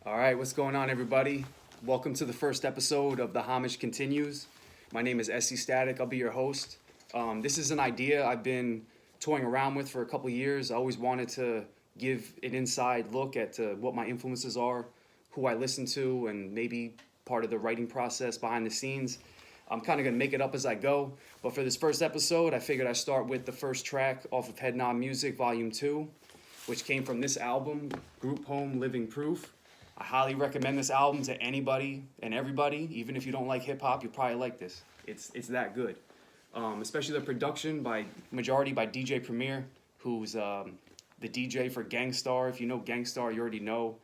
All right, what's going on, everybody? Welcome to the first episode of the Homage Continues. My name is SC Static. I'll be your host. This is an idea I've been toying around with for a couple years. I always wanted to give an inside look at what my influences are, who I listen to, and maybe part of the writing process behind the scenes. I'm kind of going to make it up as I go. But for this first episode, I figured I'd start with the first track off of Head Nod Music Volume 2, which came from this album, Group Home Living Proof. I highly recommend this album to anybody and everybody. Even if you don't like hip hop, you'll probably like this. It's that good. Especially the production by DJ Premier, who's the DJ for Gangstar. If you know Gangstar, you already know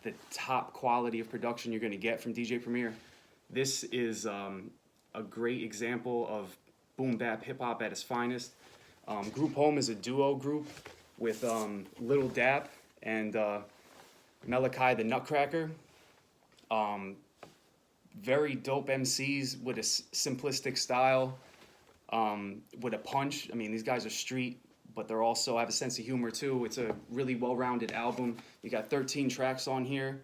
the top quality of production you're going to get from DJ Premier. This is a great example of boom bap hip hop at its finest. Group Home is a duo group with Lil Dap and Malachi the Nutcracker. Very dope MCs with a simplistic style, with a punch. I mean, these guys are street, but they're also have a sense of humor too. It's a really well-rounded album. You got 13 tracks on here.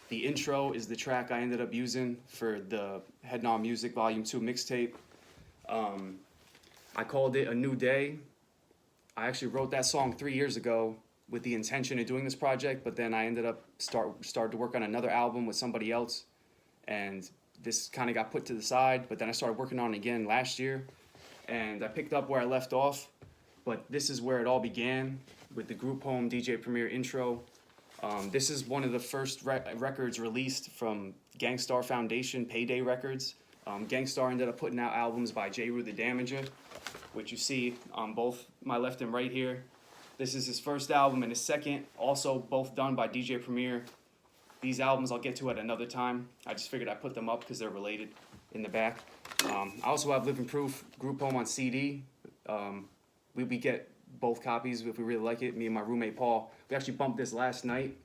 The intro is the track I ended up using for the Head Nod Music Volume 2 mixtape. I called it A New Day. I actually wrote that song 3 years ago with the intention of doing this project, but then I ended up started to work on another album with somebody else, and this kind of got put to the side. But then I started working on it again last year, and I picked up where I left off. But this is where it all began with the Group Home DJ Premier intro. This is one of the first records released from Gangstar Foundation, Payday Records. Gangstar ended up putting out albums by Jeru the Damager, which you see on both my left and right here. This is his first album and his second, also both done by DJ Premier. These albums I'll get to at another time. I just figured I'd put them up because they're related in the back. I also have Livin Proof Group Home on CD. We get both copies if we really like it. Me and my roommate Paul. We actually bumped this last night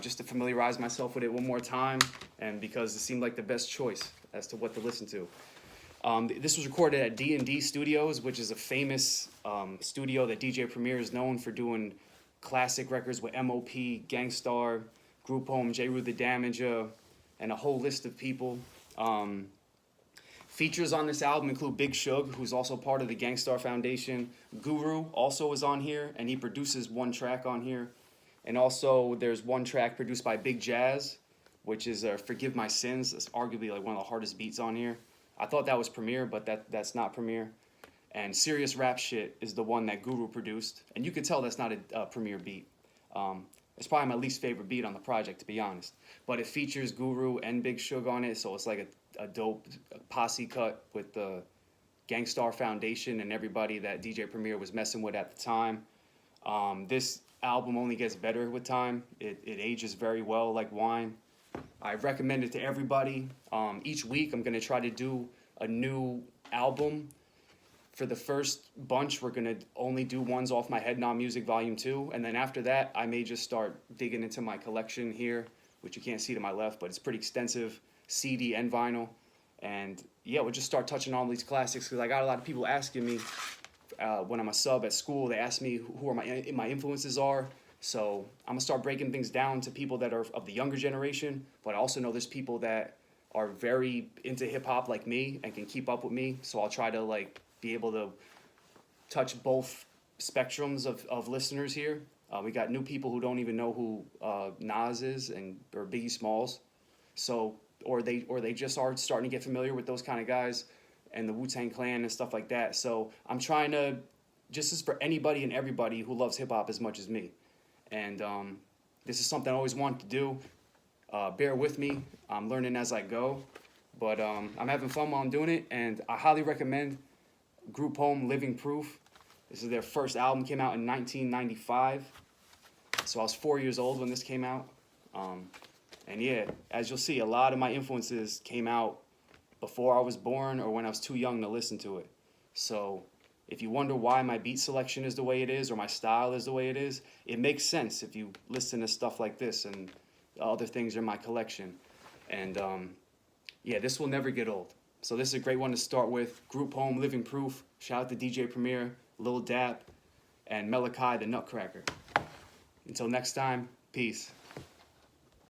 just to familiarize myself with it one more time, and because it seemed like the best choice as to what to listen to. This was recorded at D&D Studios, which is a famous studio that DJ Premier is known for doing classic records with M.O.P., Gangstar, Group Home, Jeru the Damager, and a whole list of people. Features on this album include Big Shug, who's also part of the Gangstar Foundation. Guru also is on here, and he produces one track on here. And also there's one track produced by Big Jazz, which is Forgive My Sins. It's arguably like one of the hardest beats on here. I thought that was Premier, but that's not Premier. And Serious Rap Shit is the one that Guru produced. And you can tell that's not a Premier beat. It's probably my least favorite beat on the project, to be honest. But it features Guru and Big Shug on it, so it's like a dope posse cut with the Gangstar Foundation and everybody that DJ Premier was messing with at the time. This album only gets better with time. It ages very well like wine. I recommend it to everybody. Each week I'm going to try to do a new album. For the first bunch, we're going to only do ones off my Head Nod Music Volume 2. And then after that, I may just start digging into my collection here, which you can't see to my left, but it's pretty extensive, CD and vinyl. And yeah, we'll just start touching on these classics because I got a lot of people asking me when I'm a sub at school. They ask me who are my influences are. So I'm going to start breaking things down to people that are of the younger generation, but I also know there's people that are very into hip-hop like me and can keep up with me. So I'll try to be able to touch both spectrums of listeners here. We got new people who don't even know who Nas is or Biggie Smalls. So or they just are starting to get familiar with those kind of guys and the Wu-Tang Clan and stuff like that. So I'm trying to, just as for anybody and everybody who loves hip-hop as much as me. And this is something I always wanted to do. Bear with me. I'm learning as I go. But I'm having fun while I'm doing it. And I highly recommend Group Home Living Proof. This is their first album. Came out in 1995. So I was 4 years old when this came out. And yeah, as you'll see, a lot of my influences came out before I was born or when I was too young to listen to it. So if you wonder why my beat selection is the way it is or my style is the way it is, it makes sense if you listen to stuff like this and other things in my collection. And yeah, this will never get old. So this is a great one to start with. Group Home, Living Proof. Shout out to DJ Premier, Lil Dap, and Malachi the Nutcracker. Until next time, peace.